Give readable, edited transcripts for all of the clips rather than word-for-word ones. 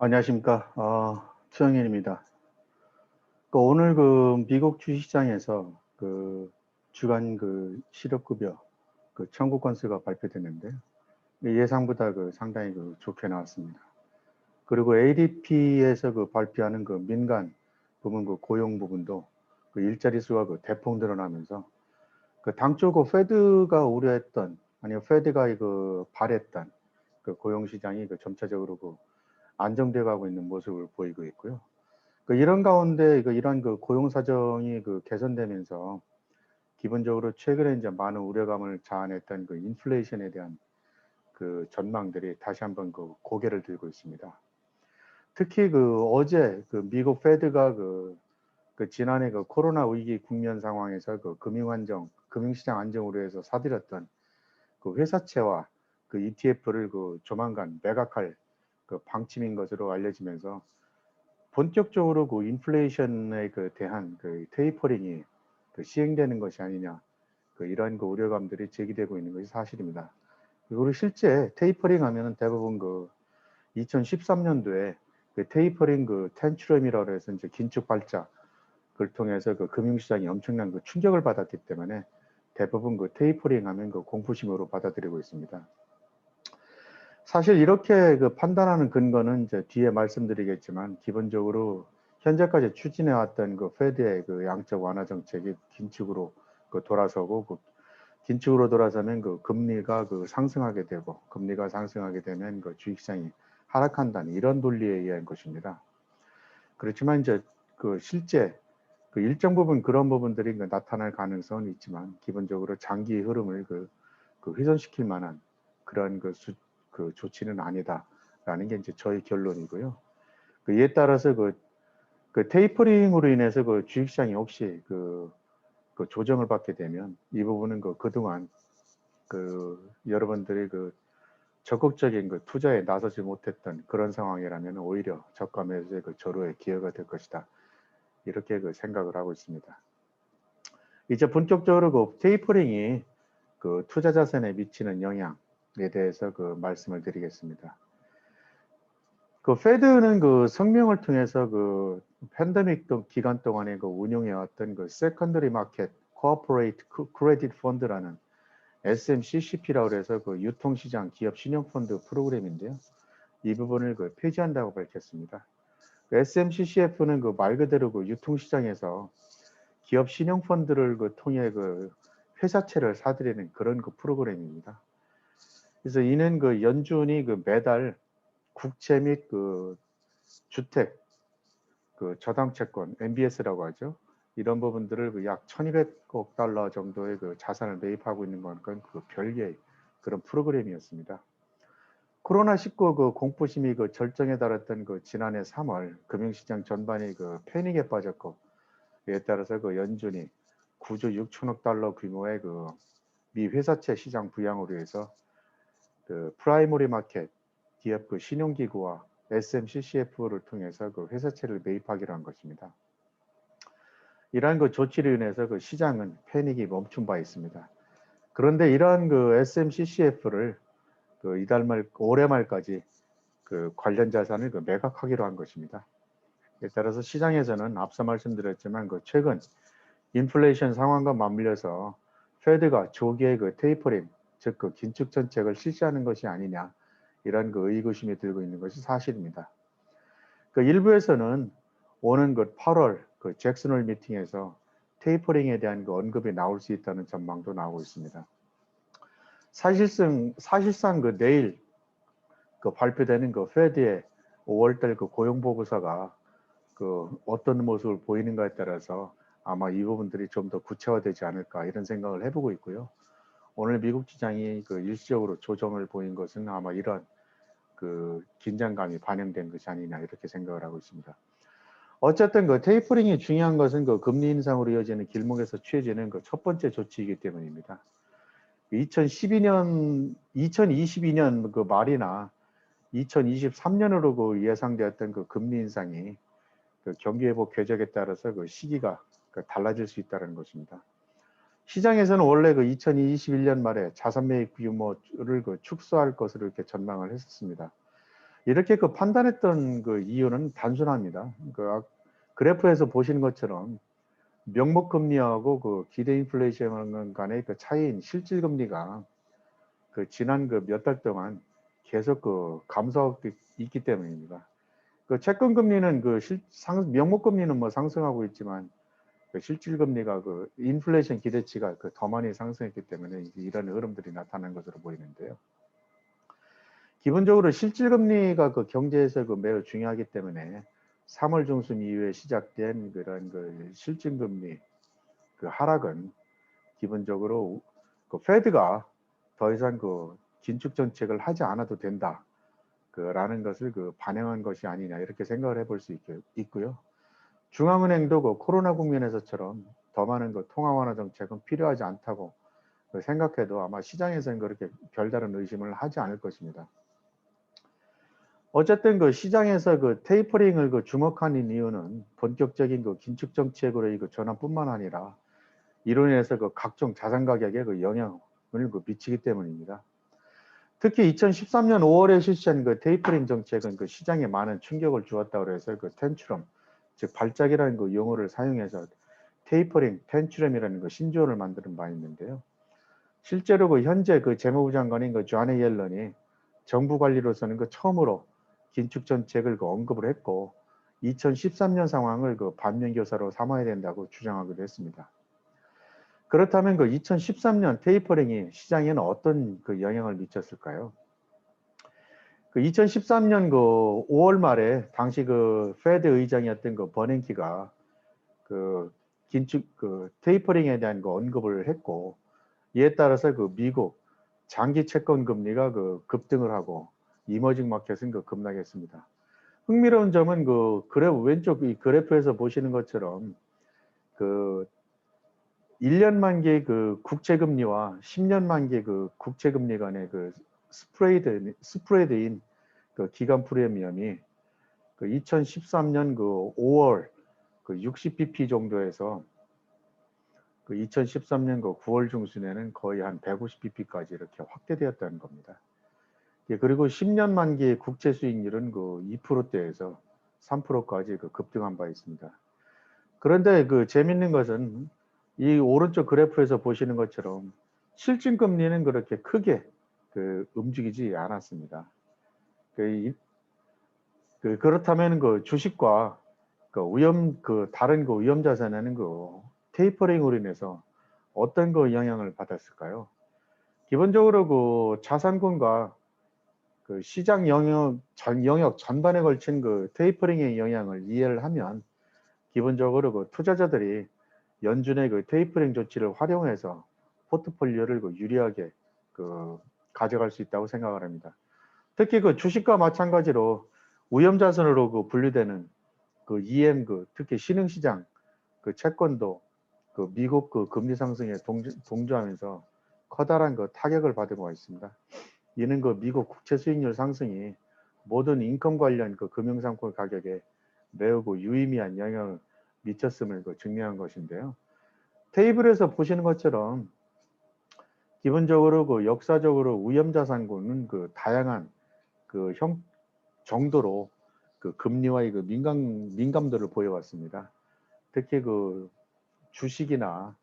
안녕하십니까. 최영일입니다. 오늘 미국 주식시장에서 주간 실업급여 청구 건수가 발표됐는데요. 예상보다 상당히 좋게 나왔습니다. 그리고 ADP에서 발표하는 민간 부문 고용 부분도 일자리 수가 대폭 늘어나면서 당초 페드가 우려했던, 아니면 페드가 바랬던 고용 시장이 점차적으로 안정돼 가고 있는 모습을 보이고 있고요. 이런 가운데 이러한 고용 사정이 개선되면서 기본적으로 최근에 이제 많은 우려감을 자아냈던 인플레이션에 대한 전망들이 다시 한번 고개를 들고 있습니다. 특히 어제 미국 페드가 지난해 코로나 위기 국면 상황에서 금융시장 안정으로 해서 사들였던 회사채와 ETF를 조만간 매각할 방침인 것으로 알려지면서 본격적으로 인플레이션에 대한 테이퍼링이 시행되는 것이 아니냐, 이러한 우려감들이 제기되고 있는 것이 사실입니다. 그리고 실제 테이퍼링 하면은 대부분 2013년도에 테이퍼링 텐츄럼이라고 해서 이제 긴축 발작을 통해서 금융시장이 엄청난 충격을 받았기 때문에 대부분 테이퍼링 하면 공포심으로 받아들이고 있습니다. 사실 이렇게 판단하는 근거는 이제 뒤에 말씀드리겠지만, 기본적으로 현재까지 추진해 왔던 페드의 양적 완화 정책이 긴축으로 돌아서고, 긴축으로 돌아서면 금리가 상승하게 되고, 금리가 상승하게 되면 주식시장이 하락한다는 이런 논리에 의한 것입니다. 그렇지만 이제 실제 일정 부분 그런 부분들이 나타날 가능성은 있지만, 기본적으로 장기 흐름을 훼손시킬 만한 그런 조치는 아니다라는 게 이제 저의 결론이고요. 이에 따라서 테이퍼링으로 인해서 주식시장이 혹시 조정을 받게 되면, 이 부분은 그동안 여러분들이 적극적인 투자에 나서지 못했던 그런 상황이라면 오히려 저가 매수의 절호의 기회가 될 것이다, 이렇게 생각을 하고 있습니다. 이제 본격적으로 테이퍼링이 투자 자산에 미치는 영향에 대해서 말씀을 드리겠습니다. 페드는 성명을 통해서 팬데믹 기간 동안에 운용해왔던 세컨더리 마켓 코퍼레이트 크레딧 펀드라는 SMCCP라고 해서 유통시장 기업 신용펀드 프로그램인데요. 이 부분을 폐지한다고 밝혔습니다. SMCCF는 말 그대로 유통시장에서 기업 신용펀드를 통해 회사채를 사들이는 그런 프로그램입니다. 그래서 이는 연준이 매달 국채 및 주택 저당채권 MBS라고 하죠. 이런 부분들을 약 1200억 달러 정도의 자산을 매입하고 있는 건 별개의 그런 프로그램이었습니다. 코로나19 공포심이 절정에 달했던 지난해 3월 금융시장 전반이 패닉에 빠졌고, 이에 따라서 연준이 9조 6천억 달러 규모의 미 회사채 시장 부양으로 해서 프라이머리 마켓 기업 신용기구와 SMCCF를 통해서 회사채를 매입하기로 한 것입니다. 이러한 조치로 인해서 시장은 패닉이 멈춘 바 있습니다. 그런데 이러한 SMCCF를 이달 말, 올해 말까지 관련 자산을 매각하기로 한 것입니다. 이에 따라서 시장에서는 앞서 말씀드렸지만 최근 인플레이션 상황과 맞물려서 페드가 조기에 테이퍼링, 즉 긴축 정책을 실시하는 것이 아니냐, 이런 의구심이 들고 있는 것이 사실입니다. 일부에서는 오는 8월 잭슨홀 미팅에서 테이퍼링에 대한 언급이 나올 수 있다는 전망도 나오고 있습니다. 사실상 내일 발표되는 페드의 5월달 고용 보고서가 어떤 모습을 보이는가에 따라서 아마 이 부분들이 좀 더 구체화되지 않을까, 이런 생각을 해보고 있고요. 오늘 미국 시장이 일시적으로 조정을 보인 것은 아마 이런 긴장감이 반영된 것이 아니냐, 이렇게 생각을 하고 있습니다. 어쨌든 테이퍼링이 중요한 것은 금리 인상으로 이어지는 길목에서 취해지는 첫 번째 조치이기 때문입니다. 2022년 말이나 2023년으로 예상되었던 금리 인상이 경기회복 궤적에 따라서 시기가 달라질 수 있다는 것입니다. 시장에서는 원래 2021년 말에 자산 매입 규모를 축소할 것으로 이렇게 전망을 했었습니다. 이렇게 그 판단했던 그 이유는 단순합니다. 그래프에서 보시는 것처럼 명목금리하고 그 기대 인플레이션 간의 그 차이인 실질금리가 그 지난 그 몇 달 동안 계속 그 감소하고 있기 때문입니다. 그 채권금리는 명목금리는 뭐 상승하고 있지만 그 실질금리가 그 인플레이션 기대치가 그 더 많이 상승했기 때문에 이런 흐름들이 나타난 것으로 보이는데요. 기본적으로 실질금리가 그 경제에서 그 매우 중요하기 때문에 3월 중순 이후에 시작된 그런 그 실질금리 그 하락은 기본적으로 그 페드가 더 이상 그 긴축 정책을 하지 않아도 된다. 라는 것을 그 반영한 것이 아니냐 이렇게 생각을 해볼 수 있고요. 중앙은행도 그 코로나 국면에서처럼 더 많은 그 통화 완화 정책은 필요하지 않다고 생각해도 아마 시장에서는 그렇게 별다른 의심을 하지 않을 것입니다. 어쨌든 그 시장에서 그 테이퍼링을 그 주목하는 이유는 본격적인 그 긴축 정책으로의 그 전환뿐만 아니라 이로 인해서 그 각종 자산 가격에 그 영향을 그 미치기 때문입니다. 특히 2013년 5월에 실시한 그 테이퍼링 정책은 그 시장에 많은 충격을 주었다고 해서 그 텐츄럼, 즉 발작이라는 그 용어를 사용해서 테이퍼링, 텐츄럼이라는 그 신조어를 만드는 바 있는데요. 실제로 그 현재 그 재무부 장관인 그 자넷 옐런이 정부 관리로서는 그 처음으로 긴축 정책을 그 언급을 했고 2013년 상황을 그 반면교사로 삼아야 된다고 주장하기도 했습니다. 그렇다면 그 2013년 테이퍼링이 시장에는 어떤 그 영향을 미쳤을까요? 그 2013년 그 5월 말에 당시 그 페드 의장이었던 그 버냉키가 그 긴축 그 테이퍼링에 대한 그 언급을 했고 이에 따라서 그 미국 장기 채권 금리가 그 급등을 하고 이머징 마켓은 그 급락했습니다. 흥미로운 점은 그 왼쪽 이 그래프에서 보시는 것처럼 그 1년 만기 그 국채 금리와 10년 만기 그 국채 금리 간의 그 스프레드인 그 기간 프리미엄이 그 2013년 그 5월 그 60bp 정도에서 그 2013년 그 9월 중순에는 거의 한 150bp까지 이렇게 확대되었다는 겁니다. 예, 그리고 10년 만기 국채 수익률은 그 2%대에서 3%까지 그 급등한 바 있습니다. 그런데 그 재밌는 것은 이 오른쪽 그래프에서 보시는 것처럼 실질 금리는 그렇게 크게 그 움직이지 않았습니다. 그렇다면 그 주식과 다른 그 위험 자산에는 그 테이퍼링으로 인해서 어떤 그 영향을 받았을까요? 기본적으로 그 자산군과 그 시장 영역 전반에 걸친 그 테이퍼링의 영향을 이해를 하면 기본적으로 그 투자자들이 연준의 그 테이퍼링 조치를 활용해서 포트폴리오를 그 유리하게 그 가져갈 수 있다고 생각을 합니다. 특히 그 주식과 마찬가지로 위험자산으로 그 분류되는 그 EM 특히 신흥시장 그 채권도 그 미국 그 금리 상승에 동조하면서 커다란 그 타격을 받은 바 있습니다. 이는 그 미국 국채 수익률 상승이 모든 인컴 관련 그 금융상품 가격에 매우 그 유의미한 영향을 미쳤음을 그 증명한 것인데요. 테이블에서 보시는 것처럼 기본적으로 그 역사적으로 위험자산군은 그 다양한 그 정도로 그 금리와의 그 민감도를 보여왔습니다. 특히 그 주식이나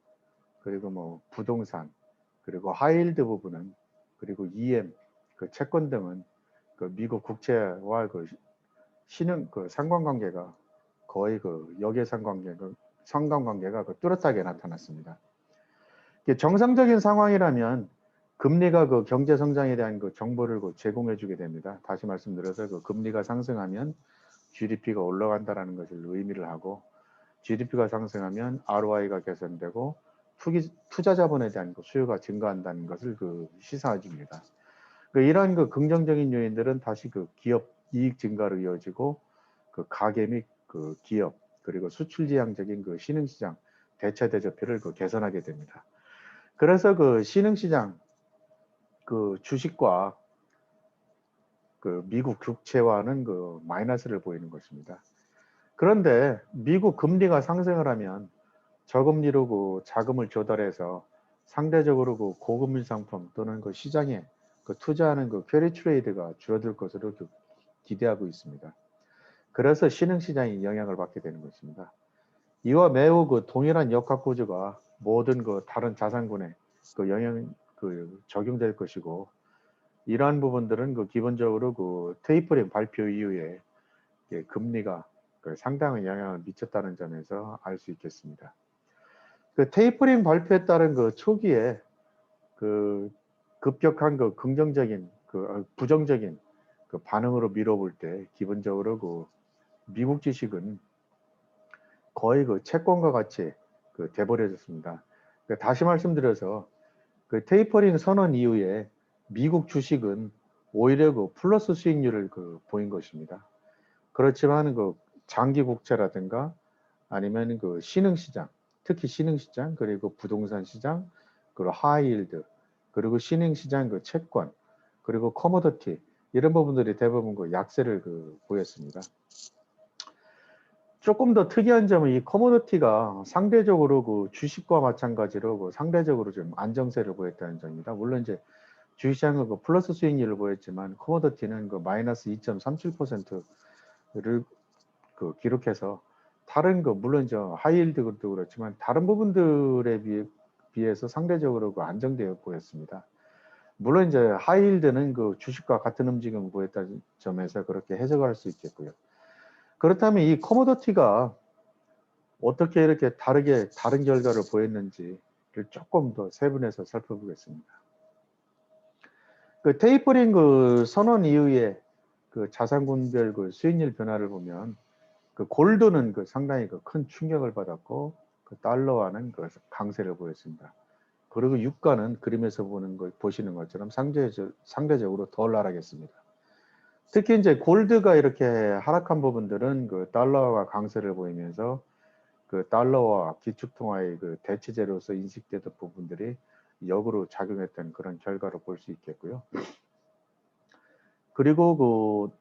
그리고 뭐 부동산 그리고 하이힐드 부분은 그리고 EM 그 채권 등은 그 미국 국채와 그 신흥 그 상관관계가 거의 그 상관관계가 그 뚜렷하게 나타났습니다. 정상적인 상황이라면 금리가 그 경제 성장에 대한 그 정보를 그 제공해 주게 됩니다. 다시 말씀드려서 그 금리가 상승하면 GDP가 올라간다라는 것을 의미를 하고 GDP가 상승하면 ROI가 개선되고 투자 자본에 대한 그 수요가 증가한다는 것을 그 시사해 줍니다. 이러한 그 긍정적인 요인들은 다시 그 기업 이익 증가로 이어지고 그 가계 및 그 기업 그리고 수출 지향적인 그 신흥시장 대체 대조표를 그 개선하게 됩니다. 그래서 그 신흥시장 그 주식과 그 미국 국채와는 그 마이너스를 보이는 것입니다. 그런데 미국 금리가 상승을 하면 저금리로 그 자금을 조달해서 상대적으로 그 고금리 상품 또는 그 시장에 그 투자하는 그 캐리 트레이드가 줄어들 것으로 기대하고 있습니다. 그래서 신흥시장이 영향을 받게 되는 것입니다. 이와 매우 그 동일한 역학 구조가 모든 그 다른 자산군에 그 영향 적용될 것이고, 이러한 부분들은 그 기본적으로 그 테이퍼링 발표 이후에 금리가 상당한 영향을 미쳤다는 점에서 알 수 있겠습니다. 그 테이퍼링 발표에 따른 그 초기에 그 급격한 그 긍정적인 부정적인 그 반응으로 미뤄볼 때 기본적으로 그 미국 주식은 거의 그 채권과 같이 돼버려졌습니다. 다시 말씀드려서 그 테이퍼링 선언 이후에 미국 주식은 오히려 그 플러스 수익률을 보인 것입니다. 그렇지만 그 장기 국채라든가 아니면 그 신흥시장, 특히 신흥시장, 그리고 부동산 시장, 그리고 하이힐드, 그리고 신흥시장 그 채권, 그리고 커머더티, 이런 부분들이 대부분 그 약세를 보였습니다. 조금 더 특이한 점은 이 커머더티가 상대적으로 그 주식과 마찬가지로 그 상대적으로 좀 안정세를 보였다는 점입니다. 물론 이제 주식시장은 그 플러스 수익률을 보였지만 커머더티는 그 마이너스 2.37%를 기록해서 다른 물론 하이힐드도 그렇지만 다른 부분들에 비해서 상대적으로 안정되어 보였습니다. 물론 이제 하이힐드는 그 주식과 같은 움직임을 보였다는 점에서 그렇게 해석할 수 있겠고요. 그렇다면 이 커머더티가 어떻게 이렇게 다른 결과를 보였는지를 조금 더 세분해서 살펴보겠습니다. 그 테이퍼링 선언 이후에 자산군별 수익률 변화를 보면 골드는 상당히 큰 충격을 받았고 달러와는 강세를 보였습니다. 그리고 유가는 그림에서 보시는 것처럼 상대적으로 덜 하락했습니다. 특히 이제 골드가 이렇게 하락한 부분들은 달러와 강세를 보이면서 달러와 기축통화의 대체제로서 인식되던 부분들이 역으로 작용했던 그런 결과로 볼 수 있겠고요. 그리고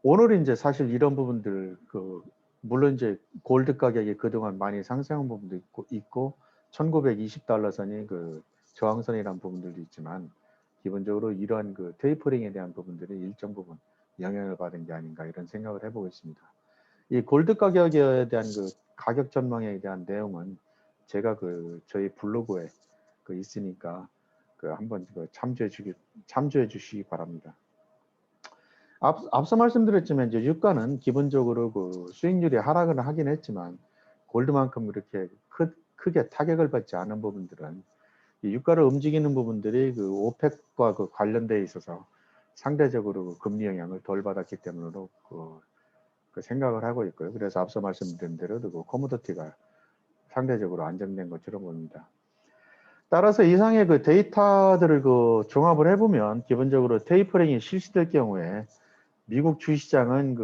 오늘 이제 사실 이런 부분들 물론 이제 골드 가격이 그동안 많이 상승한 부분도 있고 1920달러 선이 저항선이라는 부분들도 있지만 기본적으로 이러한 테이퍼링에 대한 부분들이 일정 부분 영향을 받은 게 아닌가 이런 생각을 해보고 있습니다. 이 골드 가격에 대한 가격 전망에 대한 내용은 제가 저희 블로그에 있으니까 한번 참조해 주시기 바랍니다. 앞서 말씀드렸지만 이제 유가는 기본적으로 수익률이 하락을 하긴 했지만 골드만큼 이렇게 크게 타격을 받지 않은 부분들은 이 유가를 움직이는 부분들이 오펙과 관련되어 있어서 상대적으로 금리 영향을 덜 받았기 때문으로 생각을 하고 있고요. 그래서 앞서 말씀드린 대로 커모더티가 상대적으로 안정된 것처럼 보입니다. 따라서 이상의 데이터들을 종합을 해보면 기본적으로 테이퍼링이 실시될 경우에 미국 주시장은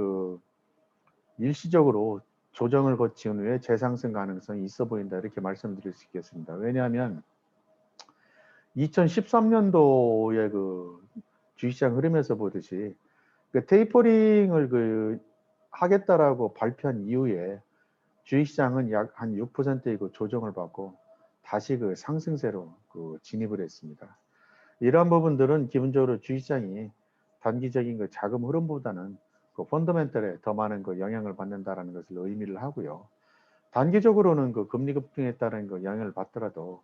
일시적으로 조정을 거친 후에 재상승 가능성이 있어 보인다 이렇게 말씀드릴 수 있겠습니다. 왜냐하면 2013년도의 주시장 흐름에서 보듯이 테이퍼링을 하겠다라고 발표한 이후에 주식시장은 약 한 6%의 조정을 받고 다시 상승세로 진입을 했습니다. 이러한 부분들은 기본적으로 주식시장이 단기적인 자금 흐름보다는 펀더멘털에 더 많은 영향을 받는다라는 것을 의미를 하고요. 단기적으로는 금리 급등에 따른 영향을 받더라도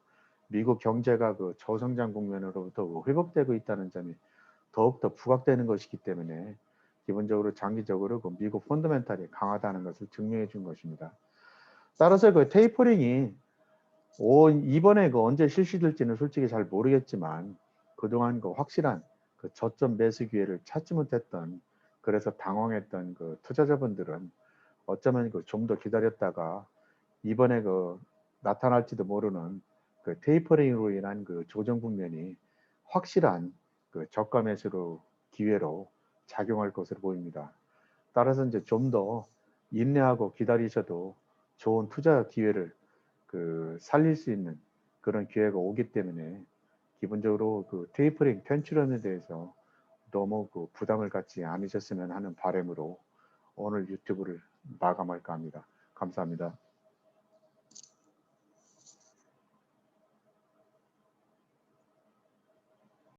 미국 경제가 저성장 국면으로부터 회복되고 있다는 점이 더욱더 부각되는 것이기 때문에 기본적으로 장기적으로 미국 펀더멘털이 강하다는 것을 증명해 준 것입니다. 따라서 테이퍼링이 이번에 언제 실시될지는 솔직히 잘 모르겠지만 그동안 확실한 저점 매수 기회를 찾지 못했던 그래서 당황했던 투자자분들은 어쩌면 좀 더 기다렸다가 이번에 나타날지도 모르는 테이퍼링으로 인한 조정 국면이 확실한 저가 매수로 기회로 작용할 것으로 보입니다. 따라서 이제 좀 더 인내하고 기다리셔도 좋은 투자 기회를 살릴 수 있는 그런 기회가 오기 때문에 기본적으로 테이퍼링 텐츄럼에 대해서 너무 부담을 갖지 않으셨으면 하는 바람으로 오늘 유튜브를 마감할까 합니다. 감사합니다.